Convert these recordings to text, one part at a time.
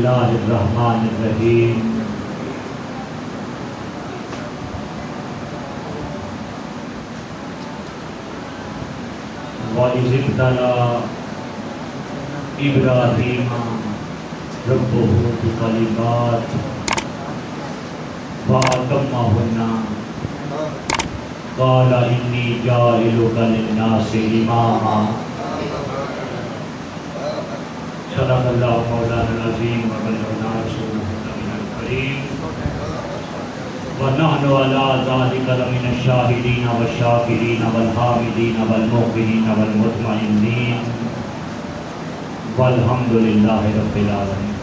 اللہ الرحمن الرحیم وَإِذِ ابْتَلَىٰ إِبْرَاهِيمَ رَبُّهُ بِكَلِمَاتٍ فَأَتَمَّهُنَّ قَالَ إِنِّي جَاعِلُكَ لِلنَّاسِ إِمَامًا صدق اللہ مولانا العظیم وبلغنا رسولہ النبی الکریم ونحن علی ذلک لمن الشاہدین والشاکرین والحامدین والمؤمنین والمطمئنین والحمد للہ رب العالمین۔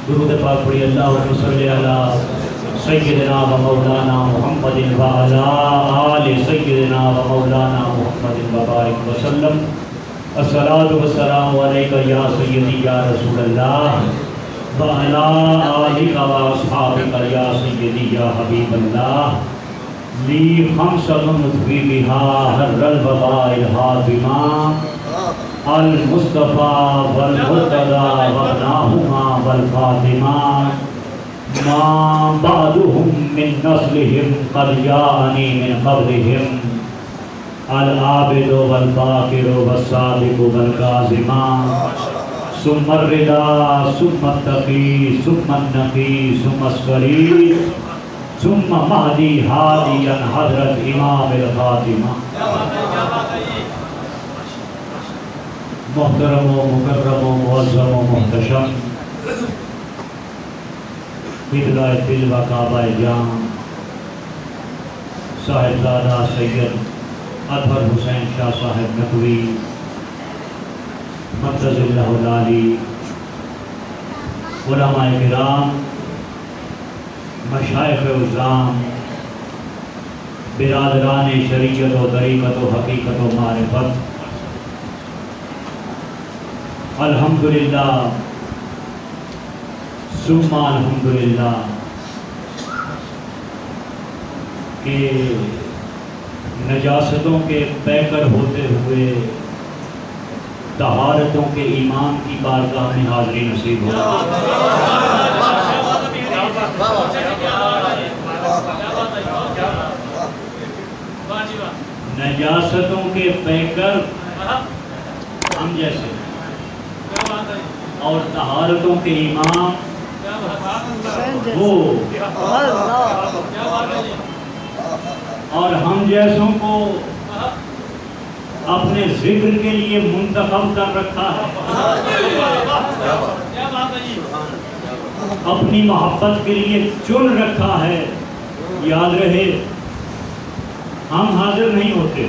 درود پاک پڑھی اللہم صلی علی سیدنا و مولانا محمد وعلی آل سیدنا و مولانا محمد وبارک وسلم۔ الصلاۃ والسلام علیک یا سیدی یا رسول اللہ وعلی آلک و اصحابک یا سیدی یا حبیب اللہ۔ لی خمسۃ نطفی بہا حر الوباء الحاطمہ المصطفیٰ والمرتضیٰ وابناہما والفاطمہ ما بعدهم من نسلهم قد جاءنی من قبلهم العابد والباکر والصادق والکاظم ثم الرضا ثم التقی ثم النقی ثم الصلی ثم مہدی ہادیا حضرت امام الخاتمہ۔ محترم و مکرم و معظم و محتشم قبلہ دل و کعبہ جان صاحبزادہ سید اطہر حسین شاہ صاحب نقوی مقدس اللہ العالی، علماء کرام، مشائخ عظام، برادران شریعت و طریقت و حقیقت و معرفت، الحمدللہ ثم الحمدللہ کہ نجاستوں کے پیکر ہوتے ہوئے طہارتوں کے امام کی بارگاہ میں حاضری نصیب ہو۔ نجاستوں کے پیکر ہم جیسے اور طہارتوں کے امام وہ، اور ہم جیسوں کو اپنے ذکر کے لیے منتخب کر رکھا ہے، اپنی محبت کے لیے چن رکھا ہے۔ یاد رہے ہم حاضر نہیں ہوتے،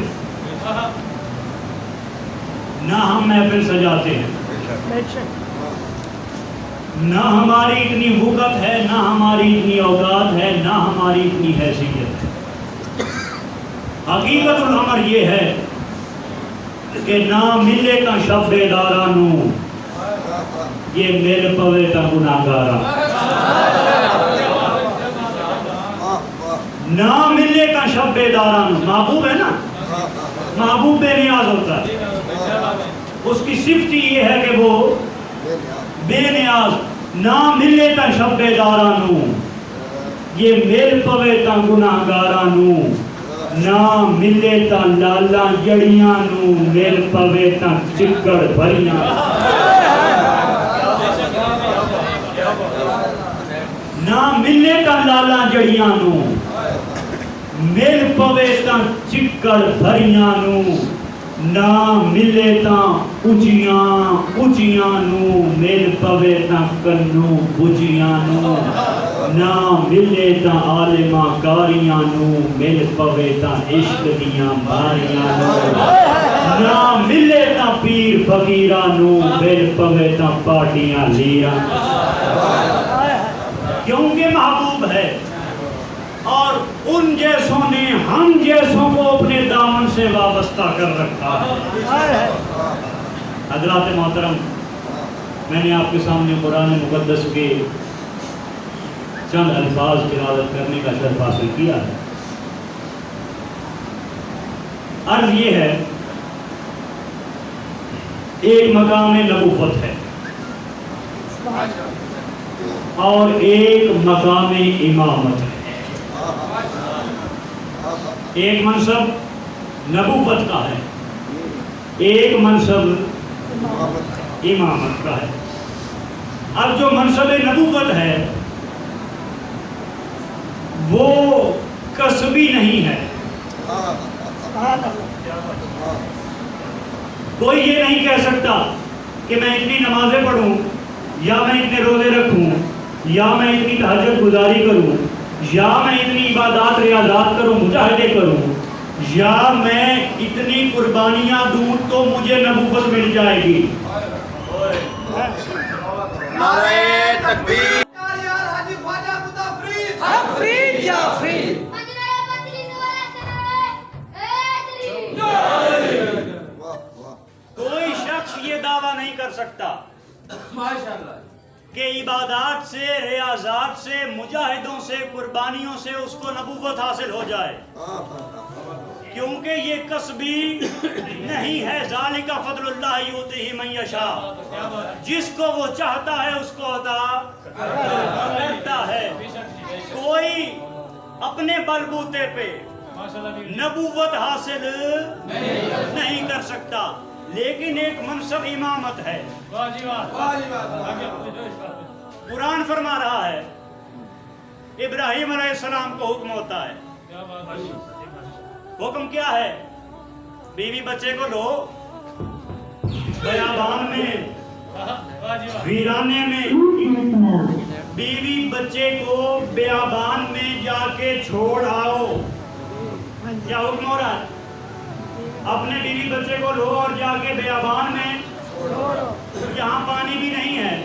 نہ ہم محفل سجاتے ہیں، نہ ہماری اتنی وقت ہے، نہ ہماری اتنی اوقات ہے، نہ ہماری اتنی حیثیت ہے۔ حقیقت الامر یہ ہے کہ نہ ملے کا شب بیدارانو یہ مل پوے تا گناہگارا، نہ ملے کا شب بیدارانو۔ محبوب ہے نا، محبوب بے نیاز ہوتا ہے، اس کی صفت یہ ہے کہ وہ بے نیاز۔ نہ ملے تا شب بیدارانو یہ مل پوے تا گناہگارانو، نہ ملے تا لالا جڑیاں نو مل پوے تا چکڑ بھریاں۔ نہ ملے تا لالا جڑیاں نو مل پوے تا چکڑ بھریاں نو، نہ ملے تا اچیاں اچیاں نو مل پوے تا کنو بجیاں نو، نہ ملے تا عالماں کاریاں نو مل پوے تا عشق دیاں ماریاں نو، نہ ملے تا پیر فقیراں نو مل پوے تا پارٹیاں لیاں۔ کیونکہ محبوب ہے اور ان جیسوں نے ہم جیسوں کو اپنے دامن سے وابستہ کر رکھا ہے۔ حضرات محترم، میں نے آپ کے سامنے قرآن مقدس کے چند الفاظ تلاوت کرنے کا شرف حاصل کیا ہے۔ عرض یہ ہے، ایک مقام نبوت ہے، اور ایک مقام امامت ہے. ایک منصب نبوت کا ہے, ایک منصب امامت کا ہے. اب جو منصب نبوت ہے وہ کسبی نہیں ہے. کوئی یہ نہیں کہہ سکتا کہ میں اتنی نمازیں پڑھوں, یا میں اتنے روزے رکھوں, یا میں اتنی تہجد گزاری کروں, یا میں اتنی عبادات ریاضات کروں, مجاہدے کروں, یا میں اتنی قربانیاں دوں تو مجھے نبوت مل جائے گی. نعرہ تکبیر. کوئی شخص یہ دعویٰ نہیں کر سکتا کہ عبادات سے, ریاضات سے, مجاہدوں سے, قربانیوں سے اس کو نبوت حاصل ہو جائے, کیونکہ یہ کسبی نہیں ہے. ذالک فضل اللہ یؤتیہ من یشاء, جس کو وہ چاہتا ہے اس کو عطا کرتا ہے. کوئی اپنے بلبوتے پہ نبوت حاصل نہیں کر سکتا, لیکن ایک منصب امامت ہے. قرآن فرما رہا ہے ابراہیم علیہ السلام کو حکم ہوتا ہے. حکم کیا ہے؟ بیوی بچے کو لو, بیابان میں, ویرانے میں, بیوی بچے کو بیابان میں جا کے چھوڑ آؤ. کیا حکم ہو رہا ہے؟ اپنے بیوی بچے کو لو اور جا کے بیابان میں, جہاں پانی بھی نہیں ہے,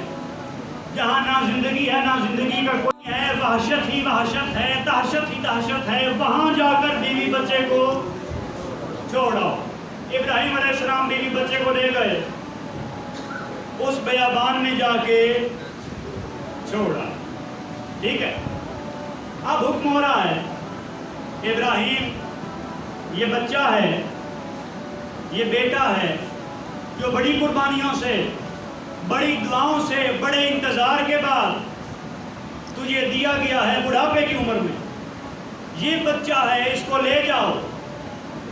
جہاں نہ زندگی ہے نہ زندگی کا کوئی ہے, وحشت ہی وحشت ہے, دہشت ہی دہشت ہے, وہاں جا کر بیوی بچے کو چھوڑو. ابراہیم علیہ السلام بیوی بچے کو لے گئے, اس بیابان میں جا کے چھوڑا. ٹھیک ہے, اب حکم ہو رہا ہے ابراہیم, یہ بچہ ہے, یہ بیٹا ہے جو بڑی قربانیوں سے, بڑی دعاؤں سے, بڑے انتظار کے بعد تجھے دیا گیا ہے بڑھاپے کی عمر میں. یہ بچہ ہے, اس کو لے جاؤ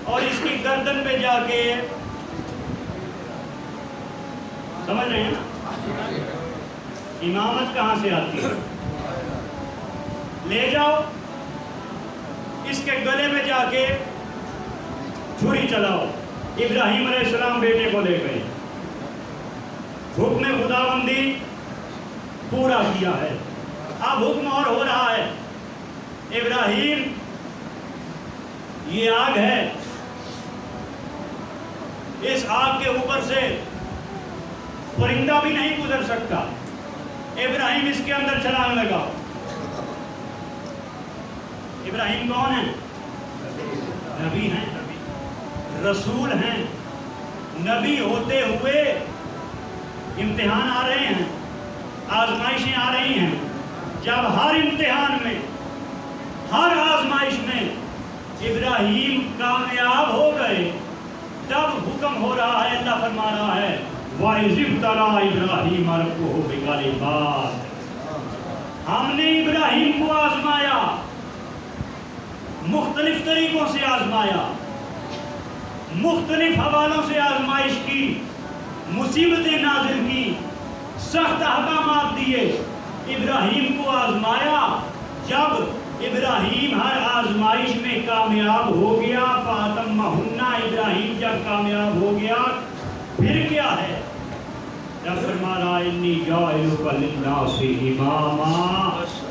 اور اس کی گردن پہ جا کے, سمجھ رہے ہیں نا امامت کہاں سے آتی ہے؟ لے جاؤ, اس کے گلے میں جا کے چھری چلاؤ. ابراہیم علیہ السلام بیٹے کو لے گئے, حکم خداوندی پورا کیا ہے. اب حکم اور ہو رہا ہے, ابراہیم یہ آگ ہے, اس آگ کے اوپر سے پرندہ بھی نہیں گزر سکتا. ابراہیم اس کے اندر چھلانگ لگا. ابراہیم کون ہے؟ نبی ہیں, رسول ہیں. نبی ہوتے ہوئے امتحان آ رہے ہیں, آزمائشیں آ رہی ہیں. جب ہر امتحان میں, ہر آزمائش میں ابراہیم کامیاب ہو گئے, تب حکم ہو رہا ہے, اللہ فرما رہا ہے وَإِذِ ابْتَلَىٰ إِبْرَاهِيمَ رَبُّهُ بِكَلِمَاتٍ, ہم نے ابراہیم کو آزمایا, مختلف طریقوں سے آزمایا, مختلف حوالوں سے آزمائش کی, مصیبتیں نازل کی, سخت احکامات دیے, ابراہیم کو آزمایا. جب ابراہیم ہر آزمائش میں کامیاب ہو گیا, فَأَتَمَّهُنَّ, ابراہیم جب کامیاب ہو گیا, پھر کیا ہے؟ جب فرمایا انی جاعلک للناس اماما,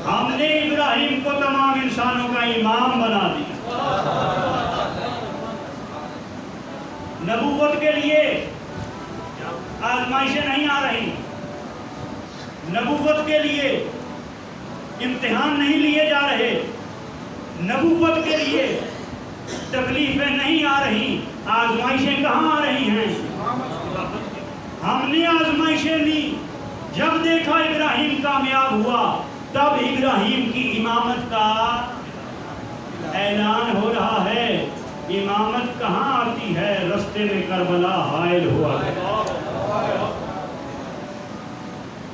ہم نے ابراہیم کو تمام انسانوں کا امام بنا دیا. نبوت کے لیے آزمائشیں نہیں آ رہی, نبوت کے لیے امتحان نہیں لیے جا رہے, نبوت کے لیے تکلیفیں نہیں آ رہی, آزمائشیں کہاں آ رہی ہیں؟ ہم نے آزمائشیں لی. جب دیکھا ابراہیم کامیاب ہوا, تب ابراہیم کی امامت کا اعلان ہو رہا ہے. امامت کہاں آتی ہے؟ رستے میں کربلا حائل ہوا.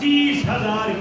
30,000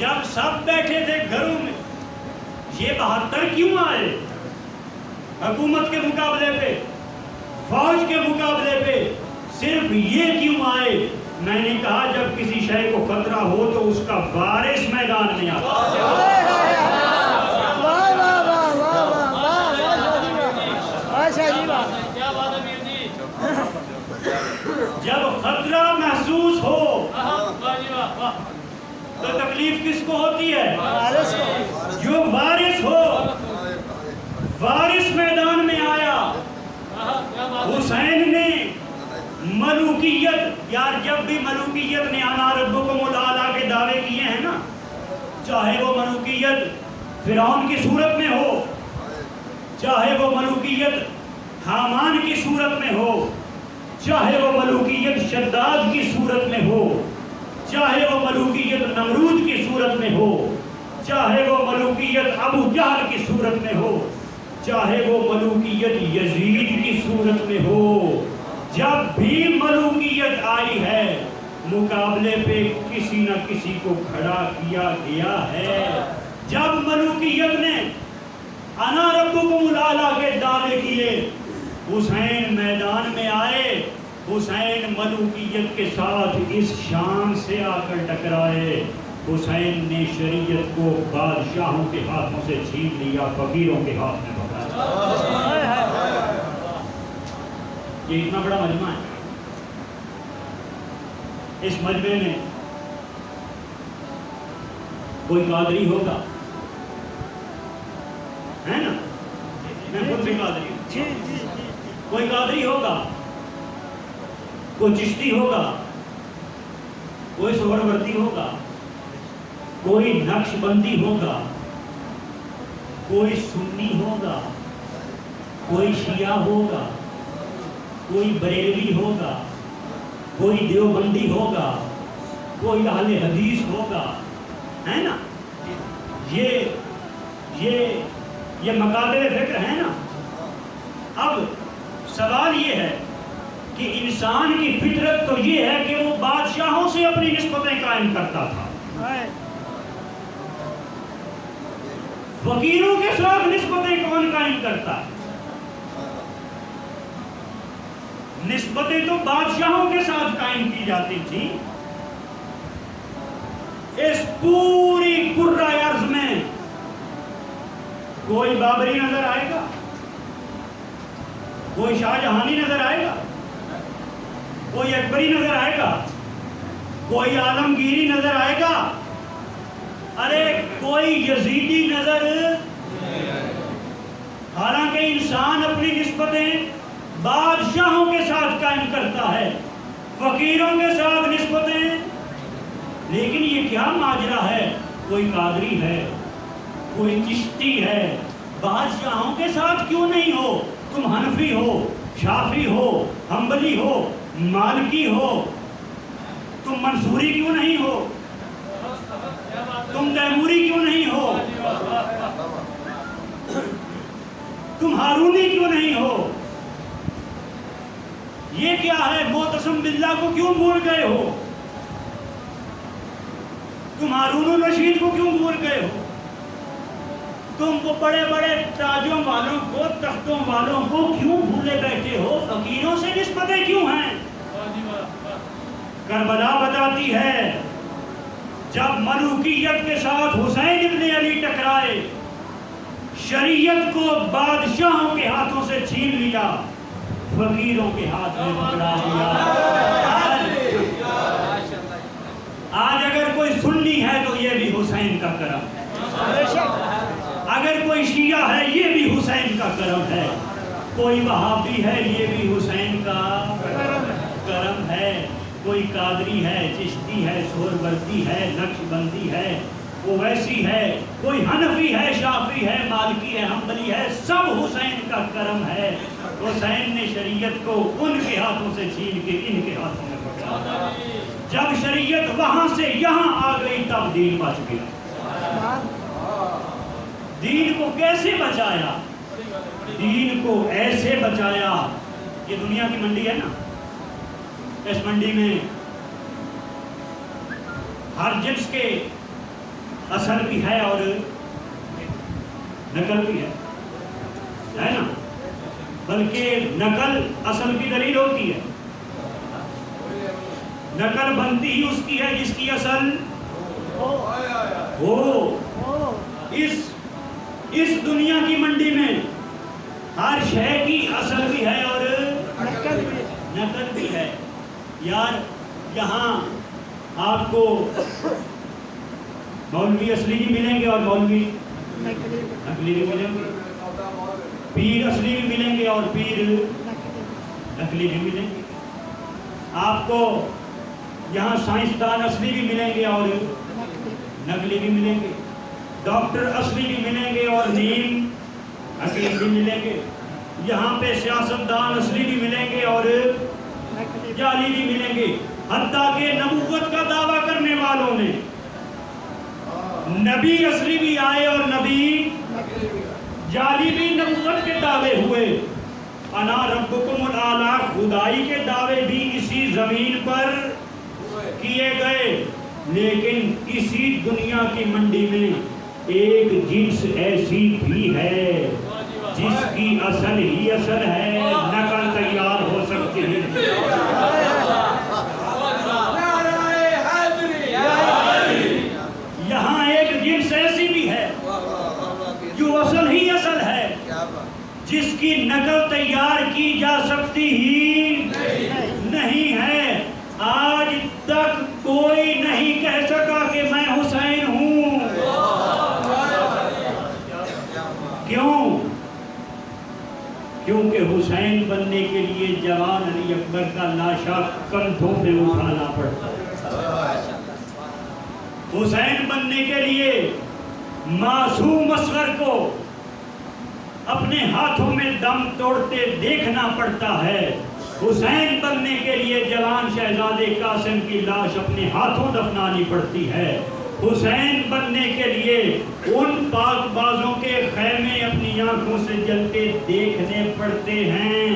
جب سب بیٹھے تھے گھروں میں، یہ 72 کیوں آئے حکومت کے مقابلے پہ، فوج کے مقابلے پہ؟ صرف یہ کیوں آئے؟ میں نے کہا جب کسی شے کو خطرہ ہو تو اس کا وارث میدان میں آتا ہے۔ واہ واہ واہ واہ واہ واہ شاہ جی واہ۔ جب خطرہ محسوس ہو تو تکلیف کس کو ہوتی ہے؟ وارث کو۔ جو وارث ہو، وارث میدان میں آیا۔ حسین نے ملوکیت، یار جب بھی ملوکیت نے انا ربکم الاعلی کے دعوے کیے ہیں نا، چاہے وہ ملوکیت فرعون کی صورت میں ہو، چاہے وہ ملوکیت حامان کی صورت میں ہو، چاہے وہ ملوکیت شداد کی صورت میں ہو، چاہے وہ ملوکیت نمرود کی صورت میں ہو، چاہے وہ ملوکیت ابو جہل کی صورت میں ہو، چاہے وہ ملوکیت یزید کی صورت میں ہو، جب بھی ملوکیت آئی ہے مقابلے پہ کسی نہ کسی کو کھڑا کیا گیا ہے۔ جب ملوکیت نے انا ربکم الاعلی کے دعوے کیے، حسین میدان میں آئے۔ حسین ملوکیت کے ساتھ اس شان سے آ کر ٹکرائے، حسین نے شریعت کو بادشاہوں کے ہاتھوں سے چھین لیا، فقیروں کے ہاتھ میں پکڑا۔ یہ اتنا بڑا مجمع ہے، اس مجمع میں کوئی قادری ہوگا، ہے نا؟ میں خود بھی قادری ہوں۔ جی جی جی۔ کوئی قادری ہوگا، کوئی چشتی ہوگا، کوئی سہروردی ہوگا، کوئی نقش بندی ہوگا، کوئی سنی ہوگا، کوئی شیعہ ہوگا، کوئی بریلوی ہوگا، کوئی دیوبندی ہوگا، کوئی اہل حدیث ہوگا، ہے نا؟ یہ مقابل فکر ہے نا۔ اب سوال یہ ہے کہ انسان کی فطرت تو یہ ہے کہ وہ بادشاہوں سے اپنی نسبتیں قائم کرتا تھا، فقیروں کے ساتھ نسبتیں کون قائم کرتا ہے؟ نسبتیں تو بادشاہوں کے ساتھ قائم کی جاتی تھی۔ اس پوری کرۂ ارض میں کوئی بابری نظر آئے گا، کوئی شاہ جہانی نظر آئے گا، کوئی اکبری نظر آئے گا، کوئی عالمگیری نظر آئے گا، ارے کوئی یزیدی نظر؟ حالانکہ انسان اپنی نسبتیں بادشاہوں کے ساتھ قائم کرتا ہے، فقیروں کے ساتھ نسبتیں۔ لیکن یہ کیا ماجرا ہے؟ کوئی قادری ہے، کوئی چشتی ہے، بادشاہوں کے ساتھ کیوں نہیں ہو؟ تم حنفی ہو، شافعی ہو، حنبلی ہو، مالکی ہو، تم منصوری کیوں نہیں ہو؟ تم تیموری کیوں نہیں ہو؟ تم ہارونی کیوں نہیں ہو؟ یہ کیا ہے؟ معتصم باللہ کو کیوں بھول گئے ہو؟ تم ہارون الرشید کو کیوں بھول گئے ہو؟ تم کو بڑے بڑے تاجوں والوں کو، تختوں والوں کو کیوں بھولے بیٹھے ہو؟ فقیروں سے نسبتیں کیوں ہیں؟ کربلا بتاتی ہے جب ملوکیت کے ساتھ حسین ابن علی ٹکرائے، شریعت کو بادشاہوں کے ہاتھوں سے چھین لیا، فقیروں کے ہاتھ میں پکڑا لیا۔ آج اگر کوئی سنی ہے تو یہ بھی حسین کا کرم ہے، اگر کوئی شیعہ ہے یہ بھی حسین کا کرم ہے، کوئی وہابی ہے یہ بھی حسین کا کرم ہے، کوئی قادری ہے، چشتی ہے، سہروردی ہے، نقش بندی ہے، وہ ویسی ہے، کوئی حنفی ہے، شافعی ہے، مالکی ہے، حنبلی ہے، سب حسین کا کرم ہے۔ حسین نے شریعت کو ان کے ہاتھوں سے چھین کے ان کے ہاتھوں میں پکڑا۔ جب شریعت وہاں سے یہاں آ گئی تب دین بچ گیا۔ دین کو کیسے بچایا؟ دین کو ایسے بچایا، یہ دنیا کی منڈی ہے نا، اس منڈی میں ہر جنس کے اصل بھی ہے اور نقل بھی ہے نا؟ بلکہ نقل اصل کی دلیل ہوتی ہے. نقل بنتی ہی اس کی ہے جس کی اصل ہو. اس دنیا کی منڈی میں ہر شے کی اصل بھی ہے اور نقل بھی ہے. یار یہاں آپ کو مولوی اصلی بھی ملیں گے اور مولوی نقلی بھی ملیں گے. پیر اصلی بھی ملیں گے اور پیر نقلی بھی ملیں گے. آپ کو یہاں سائنسدان اصلی بھی ملیں گے اور نقلی بھی ملیں گے. ڈاکٹر اصلی بھی ملیں گے اور نیم نقلی بھی ملیں گے. یہاں پہ سیاستدان اصلی بھی ملیں گے اور جعلی بھی ملیں گے. حتیٰ کہ نبوت کا دعویٰ کرنے والوں نے نبی اصلی بھی آئے اور نبی جعلی بھی نبوت کے دعوے ہوئے. انا ربکم الاعلیٰ خدائی کے دعوے بھی اسی زمین پر کیے گئے. لیکن اسی دنیا کی منڈی میں ایک جنس ایسی بھی ہے جس کی اصل ہی اصل ہے, نقل تیار ہو سکتی ہے. یہاں ایک جنس ایسی بھی ہے جو اصل ہی اصل ہے, جس کی نقل تیار کی جا سکتی ہی نہیں ہے. آج تک کوئی نہیں کہہ سکا کہ میں حسین ہوں. کیوں؟ کیونکہ حسین بننے کے لیے جوان علی اکبر کا لاشا کندھوں پہ اٹھانا پڑتا ہے. حسین بننے کے لیے معصوم اصغر کو اپنے ہاتھوں میں دم توڑتے دیکھنا پڑتا ہے. حسین بننے کے لیے جوان شہزادے قاسم کی لاش اپنے ہاتھوں دفنانی پڑتی ہے. حسین بننے کے لیے ان پاک بازوں کے خیمے اپنی آنکھوں سے جلتے دیکھنے پڑتے ہیں.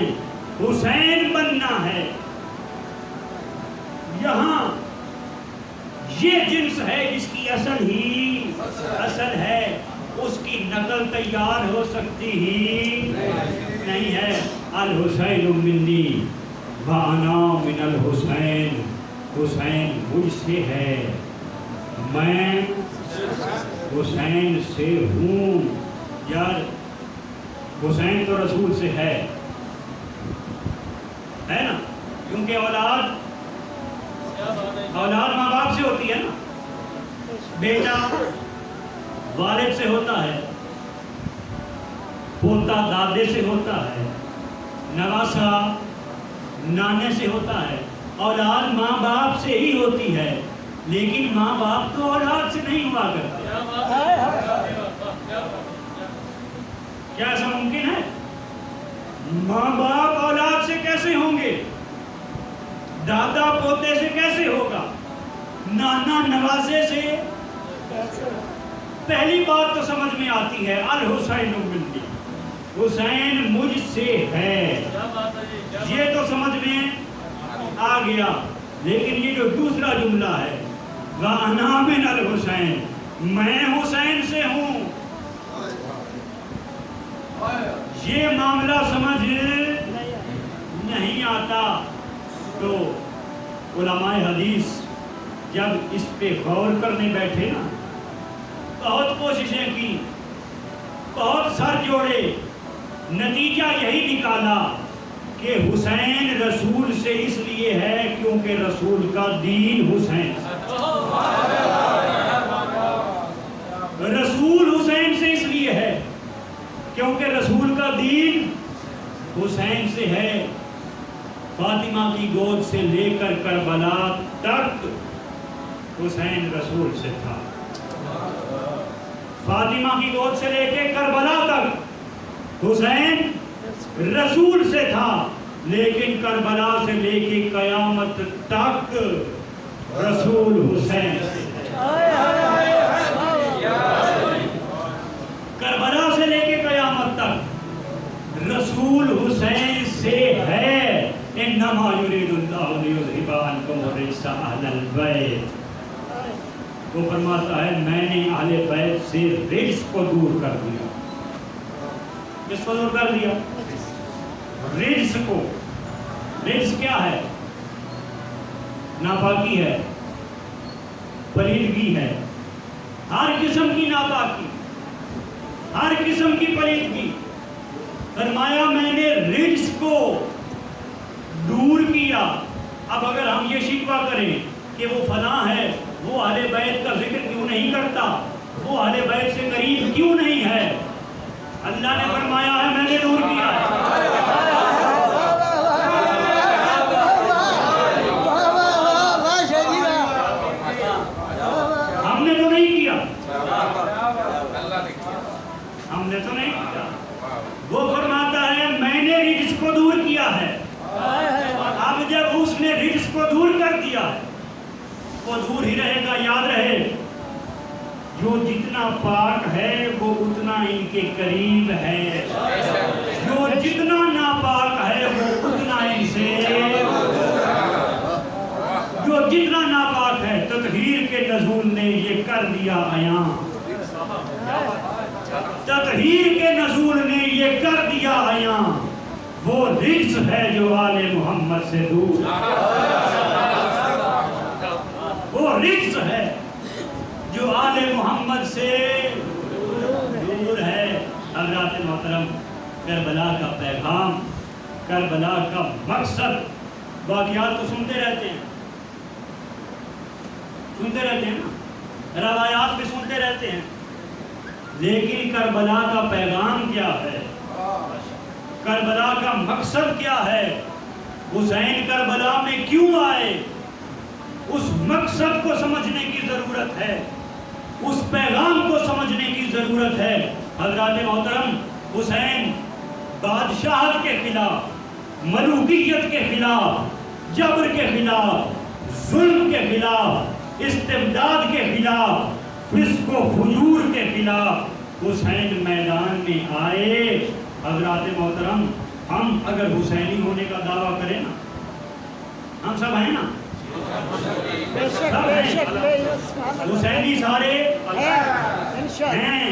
حسین بننا ہے. یہاں یہ جنس ہے جس کی اصل ہی اصل ہے, اس کی نقل تیار ہو سکتی ہی نہیں ہے. الحسین منی وانا من الحسین, حسین مجھ سے ہے, میں حسین سے ہوں. یار حسین تو رسول سے ہے نا, کیونکہ اولاد ماں باپ سے ہوتی ہے نا. بیٹا والد سے ہوتا ہے, پوتا دادے سے ہوتا ہے, نواسا نانے سے ہوتا ہے. اولاد ماں باپ سے ہی ہوتی ہے, لیکن ماں باپ تو اولاد سے نہیں ہوا کرتے. کیا ایسا ممکن ہے؟ ماں باپ اولاد سے کیسے ہوں گے؟ دادا پوتے سے کیسے ہوگا؟ نانا نواسے سے؟ پہلی بات تو سمجھ میں آتی ہے, الحسین منی, حسین مجھ سے ہے, یہ تو سمجھ میں آ گیا. لیکن یہ جو دوسرا جملہ ہے وَأَنَا مِنَ الْحُسَيْنِ, میں حسین سے ہوں, یہ معاملہ سمجھ نہیں آتا. تو علماء حدیث جب اس پہ غور کرنے بیٹھے نا, بہت کوششیں کی, بہت سر جوڑے, نتیجہ یہی نکالا کہ حسین رسول سے اس لیے ہے کیونکہ رسول کا دین حسین, رسول حسین سے اس لیے ہے کیونکہ رسول کا دین حسین سے ہے. فاطمہ کی گود سے لے کر کربلا تک حسین رسول سے تھا. فاطمہ کی گود سے لے کے کربلا تک حسین رسول سے تھا, لیکن کربلا سے لے کے قیامت تک رسول حسین سے. کربلا سے لے کے قیامت تک رسول حسین سے ہے. انما یرید اللہ لیذھب عنکم الرجس اہل البیت. وہ فرماتا ہے میں نے اہل بیت سے رجس کو دور کر دیا. کس کو دور کر دیا؟ رجس کو. رجس کیا ہے؟ ناپاکی ہے، پلیدگی ہے، ہر قسم کی ناپاکی، ہر قسم کی پلیدگی. فرمایا میں نے رجس کو دور کیا. اب اگر ہم یہ شکوہ کریں کہ وہ فلاں ہے، وہ اہل بیت کا ذکر کیوں نہیں کرتا، وہ اہل بیت سے قریب کیوں نہیں ہے، اللہ نے فرمایا ہے میں نے دور کیا ہے. ہم نے تو نہیں کیا، ہم نے تو نہیں کیا. وہ فرماتا ہے میں نے رجس کو دور کیا ہے. اب جب اس نے رجس کو دور کر دیا ہے، وہ دور ہی رہے گا. یاد رہے جو جتنا پاک ہے وہ اتنا ان کے قریب ہے، جو جتنا ناپاک ہے وہ اتنا ان سے، جو جتنا ناپاک ہے تطہیر کے نزول نے یہ کر دیا عیاں، تطہیر کے نزول نے یہ کر دیا عیاں. وہ رجس ہے جو آل محمد سے دور، وہ رجس ہے جو آل محمد سے دور ہے. حضرات محترم، کربلا کا پیغام، کربلا کا مقصد، واقعات تو سنتے رہتے ہیں، سنتے رہتے ہیں نا، روایات بھی سنتے رہتے ہیں، لیکن کربلا کا پیغام کیا ہے، کربلا کا مقصد کیا ہے، حسین کربلا میں کیوں آئے، اس مقصد کو سمجھنے کی ضرورت ہے، اس پیغام کو سمجھنے کی ضرورت ہے. حضرات محترم، حسین بادشاہت کے خلاف، ملوکیت کے خلاف، جبر کے خلاف، ظلم کے خلاف، استبداد کے خلاف، فسق و فجور کے خلاف حسین میدان میں آئے. حضرات محترم، ہم اگر حسینی ہونے کا دعویٰ کریں نا، ہم سب ہیں نا، حسینی سارے ہیں،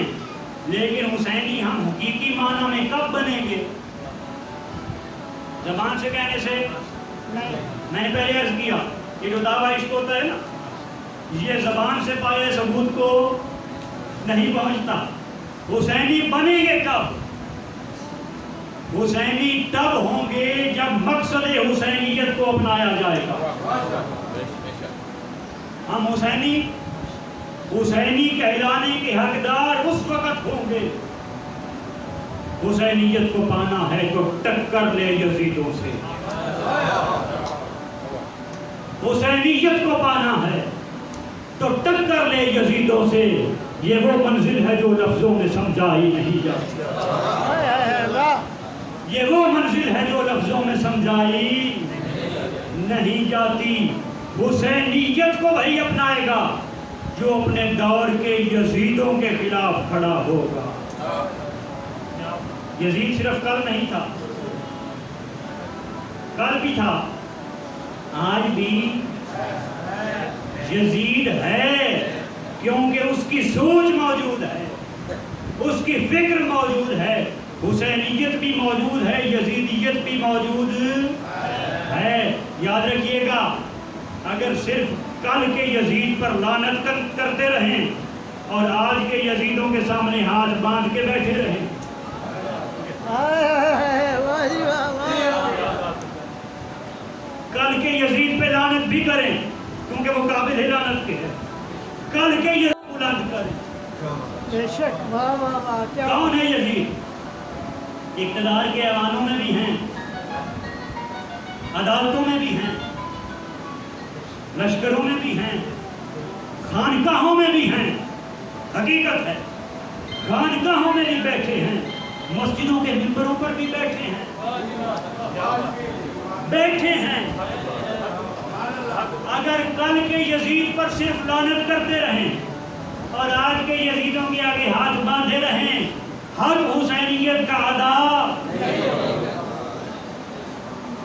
لیکن حسینی ہم حقیقی معنی میں کب بنیں گے؟ زبان سے کہنے سے؟ میں نے پہلے عرض کیا کہ جو دعویٰ عشق ہوتا ہے نا، یہ زبان سے پائے ثبوت کو نہیں پہنچتا. حسینی بنیں گے کب؟ حسینی تب ہوں گے جب مقصد حسینیت کو اپنایا جائے گا. ہم حسینی کہلانے کے حقدار اس وقت ہوں گے. حسینیت کو پانا ہے تو ٹکر لے یزیدوں سے، حسینیت کو پانا ہے تو ٹکر لے یزیدوں سے. یہ وہ منزل ہے جو لفظوں میں سمجھائی نہیں جاتی، یہ وہ منزل ہے جو لفظوں میں سمجھائی نہیں جاتی. حسینیت کو وہی اپنائے گا جو اپنے دور کے یزیدوں کے خلاف کھڑا ہوگا. یزید صرف کل نہیں تھا، کل بھی تھا، آج بھی یزید ہے، کیونکہ اس کی سوچ موجود ہے، اس کی فکر موجود ہے. حسینیت بھی موجود ہے، یزیدیت بھی موجود ہے. یاد رکھیے گا، اگر صرف کل کے یزید پر لعنت کرتے رہیں اور آج کے یزیدوں کے سامنے ہاتھ باندھ کے بیٹھے رہیں، کل کے یزید پہ لعنت بھی کریں کیونکہ وہ قابل ہے لعنت کے ہیں، کل کے یزید کو لعنت کریں. کون ہے یزید؟ اقتدار کے ایوانوں میں بھی ہیں، عدالتوں میں بھی ہیں، لشکروں میں بھی ہیں، خانقاہوں میں بھی ہیں. حقیقت ہے خانقاہوں میں بھی بیٹھے ہیں، مسجدوں کے منبروں پر بھی بیٹھے ہیں، بیٹھے ہیں. اگر کل کے یزید پر صرف لعنت کرتے رہیں اور آج کے یزیدوں کے آگے ہاتھ باندھے رہیں، حق حسینیت کا ادا،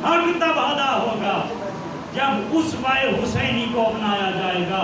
حق تب ادا ہوگا جب اسوہ حسینی کو اپنایا جائے گا.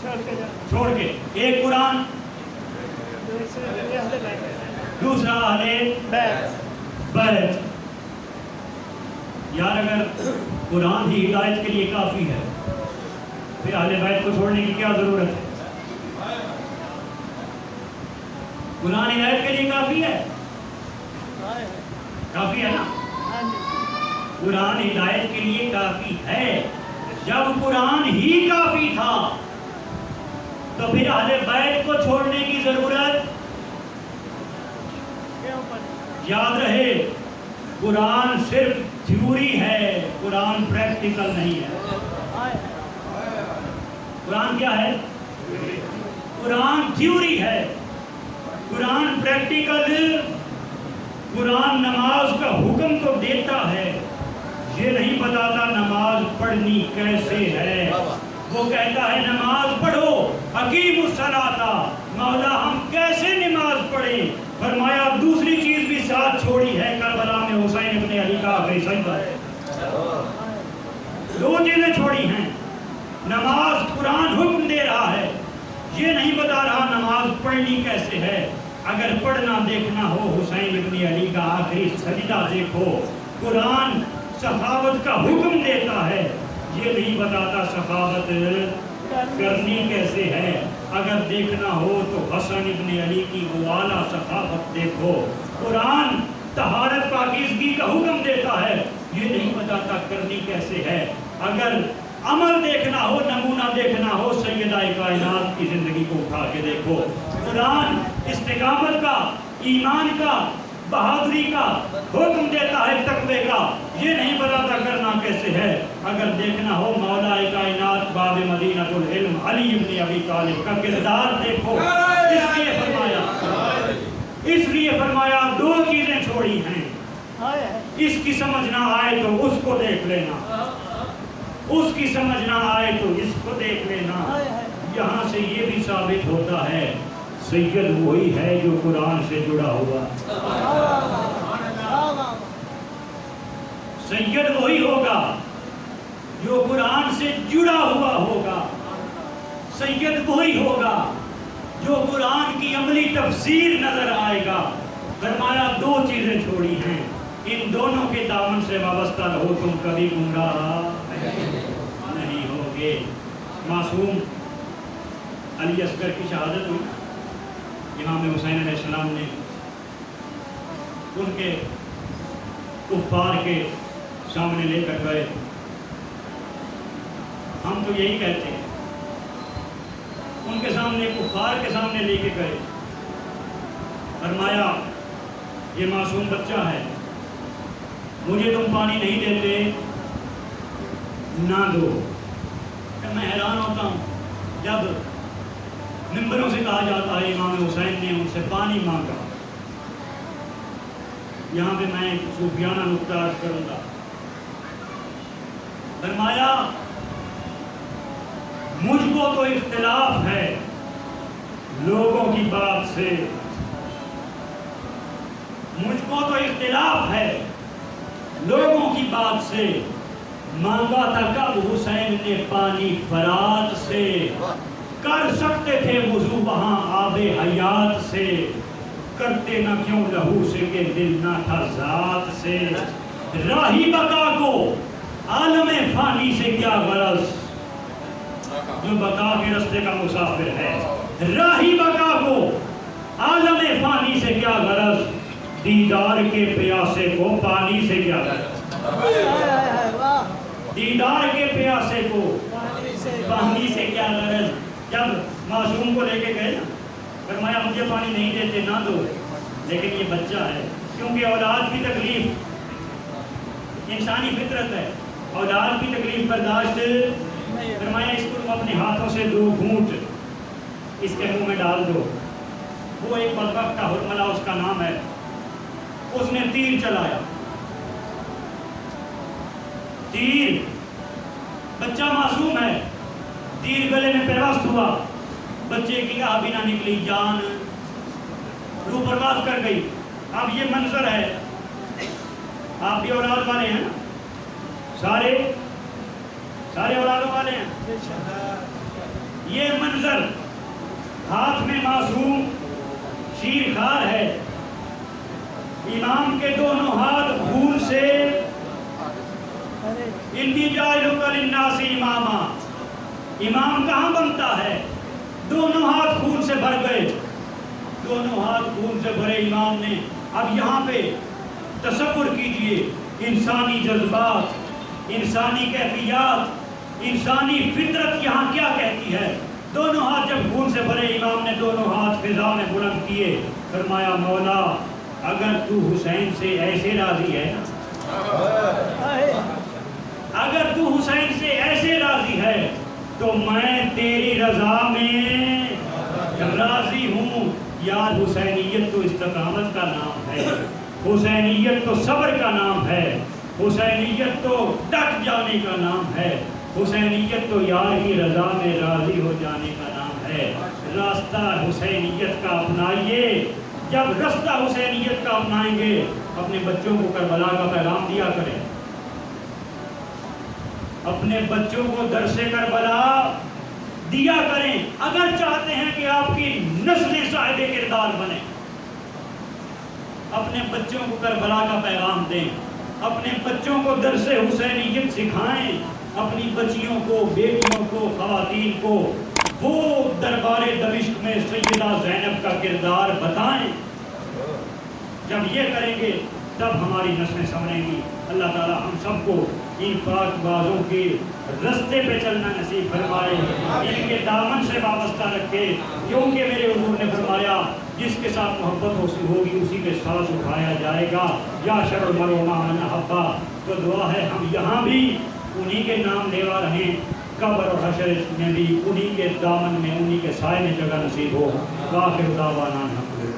چھوڑ کے جا چھوڑ کے. ایک قرآن، دوسرے اہل بیت دوسرا اہل بیت بیت. یار اگر قرآن ہی ہدایت کے لیے کافی ہے پھر اہل بیت کو چھوڑنے کی کیا ضرورت ہے؟ قرآن ہدایت کے لیے کافی ہے، کافی ہے نا. ہاں جی قرآن ہدایت کے لیے کافی ہے. جب قرآن ہی کافی تھا تو پھر اہل بیت کو چھوڑنے کی ضرورت. کیوں پڑی یاد رہے قرآن صرف تھیوری ہے، قرآن پریکٹیکل نہیں ہے. قرآن کیا ہے؟ قرآن تھیوری ہے، قرآن پریکٹیکل. قرآن نماز کا حکم تو دیتا ہے، یہ نہیں بتاتا نماز پڑھنی کیسے ہے. وہ کہتا ہے نماز پڑھو، اقیموا الصلاۃ. مولا ہم کیسے نماز پڑھیں؟ فرمایا دوسری چیز بھی ساتھ چھوڑی ہے. کربلا میں حسین ابن علی کا آخری سجدہ ہے. دو چیزیں چھوڑی ہیں. نماز قرآن حکم دے رہا ہے، یہ نہیں بتا رہا نماز پڑھنی کیسے ہے. اگر پڑھنا دیکھنا ہو حسین ابن علی کا آخری سجدہ دیکھو. قرآن سخاوت کا حکم دیتا ہے، یہ نہیں بتاتا سخاوت کرنی کیسے ہے. اگر دیکھنا ہو تو حسن ابن علی کی والا سخاوت دیکھو. قرآن طہارت پاکیزگی کا حکم دیتا ہے، یہ نہیں بتاتا کرنی کیسے ہے. اگر عمل دیکھنا ہو، نمونہ دیکھنا ہو، سیدہ کائنات کی زندگی کو اٹھا کے دیکھو. قرآن استقامت کا، ایمان کا، بہادری کا حکم دیتا ہے، تقوی کا، یہ نہیں بتاتا کرنا کیسے ہے. اگر دیکھنا ہو مولا کائنات باب مدینۃ العلم علی ابن ابی طالب کا کردار دیکھو. اس لیے فرمایا دو چیزیں چھوڑی ہیں. اس کی سمجھ نہ آئے تو اس کو دیکھ لینا، اس کی سمجھ نہ آئے تو اس کو دیکھ لینا. یہاں سے یہ بھی ثابت ہوتا ہے سید وہی ہے جو قرآن سے جڑا ہوا. سید وہی ہوگا جو قرآن سے جڑا ہوا ہوگا. سید وہی ہوگا جو قرآن کی عملی تفسیر نظر آئے گا. فرمایا دو چیزیں چھوڑی ہیں، ان دونوں کے دامن سے وابستہ رہو، تم کبھی گمراہ نہیں ہوگے. معصوم علی اصغر کی شہادت ہوئی. امام حسین علیہ السلام نے ان کے کفار کے سامنے لے کر گئے. ہم تو یہی کہتے ہیں، ان کے سامنے، کفار کے سامنے لے کے گئے. فرمایا یہ معصوم بچہ ہے، مجھے تم پانی نہیں دیتے نہ دو. میں حیران ہوتا ہوں جب ممبروں سے کہا جاتا ہے امام حسین نے ان سے پانی مانگا. یہاں پہ میں صوفیانہ نکتہ عرض کروں گا. فرمایا مجھ کو تو اختلاف ہے لوگوں کی بات سے، مجھ کو تو اختلاف ہے لوگوں کی بات سے. مانگا تھا کب حسین نے پانی فرات سے، کر سکتے تھے وضو وہاں آب حیات سے. کرتے نہ کیوں لہو سے کہ دل نہ تھا ذات سے. راہی بقا کو عالم فانی سے کیا غرض، جو بقا کے رستے کا مسافر ہے. راہی بقا کو عالم فانی سے کیا غرض، دیدار کے پیاسے کو پانی سے کیا غرض. دیدار کے پیاسے کو پانی سے کیا غرض. جب معصوم کو لے کے گئے نا، فرمایا مجھے پانی نہیں دیتے نہ دو، لیکن یہ بچہ ہے. کیونکہ اولاد کی تکلیف انسانی فطرت ہے، اولاد کی تکلیف برداشت. فرمایا اس کو تم اپنے ہاتھوں سے 2 گھونٹ اس کے منہ میں ڈال دو. وہ ایک بدبخت تھا، حرملہ اس کا نام ہے. اس نے تیر چلایا، تیر، بچہ معصوم ہے، تیر گلے میں پیوست ہوا، بچے کی آہ بھی نہ نکلی، جان روح پرواز کر گئی. اب یہ منظر ہے. آپ بھی اولاد والے ہیں نا؟ سارے اولادوں والے ہیں. یہ منظر ہاتھ میں معصوم شیر خار ہے، امام کے دونوں ہاتھ خون سے، انی جاعلک للناس اماما، امام کہاں بنتا ہے؟ دونوں ہاتھ خون سے بھر گئے، دونوں ہاتھ خون سے بھرے امام نے۔ اب یہاں پہ تصور کیجئے انسانی جذبات، انسانی کیفیات، انسانی فطرت یہاں کیا کہتی ہے۔ دونوں ہاتھ جب خون سے بھرے امام نے دونوں ہاتھ فضا میں بلند کیے، فرمایا مولا اگر تو حسین سے ایسے راضی ہے نا، اگر تو حسین سے ایسے راضی ہے تو میں تیری رضا میں راضی ہوں۔ یار حسینیت تو استقامت کا نام ہے، حسینیت تو صبر کا نام ہے، حسینیت تو ڈٹ جانے کا نام ہے، حسینیت تو یار کی رضا میں راضی ہو جانے کا نام ہے۔ راستہ حسینیت کا اپنائیے، جب راستہ حسینیت کا اپنائیں گے اپنے بچوں کو کربلا کا پیغام دیا کریں، اپنے بچوں کو درس کربلا دیا کریں، اگر چاہتے ہیں کہ آپ کی نسلیں صاحب کردار بنیں۔ اپنے بچوں کو کربلا کا پیغام دیں، اپنے بچوں کو درس حسینیت سکھائیں، اپنی بچیوں کو، بیٹیوں کو، خواتین کو وہ دربار دمشق میں سیدہ زینب کا کردار بتائیں۔ جب یہ کریں گے تب ہماری نسلیں سنوریں گی۔ اللہ تعالی ہم سب کو ان پاک بازوں کے رستے پہ چلنا نصیب فرمائے، ان کے دامن سے وابستہ رکھے، کیونکہ میرے حضور نے فرمایا جس کے ساتھ محبت ہوگی اسی کے ساتھ اٹھایا جائے گا۔ یا شر المرء مع من احب، تو دعا ہے ہم یہاں بھی انہی کے نام لیوا رہیں، قبر اور حشر میں بھی انہی کے دامن میں، انہی کے سائے میں جگہ نصیب ہو۔ وآخر دعوانا الحمدللہ۔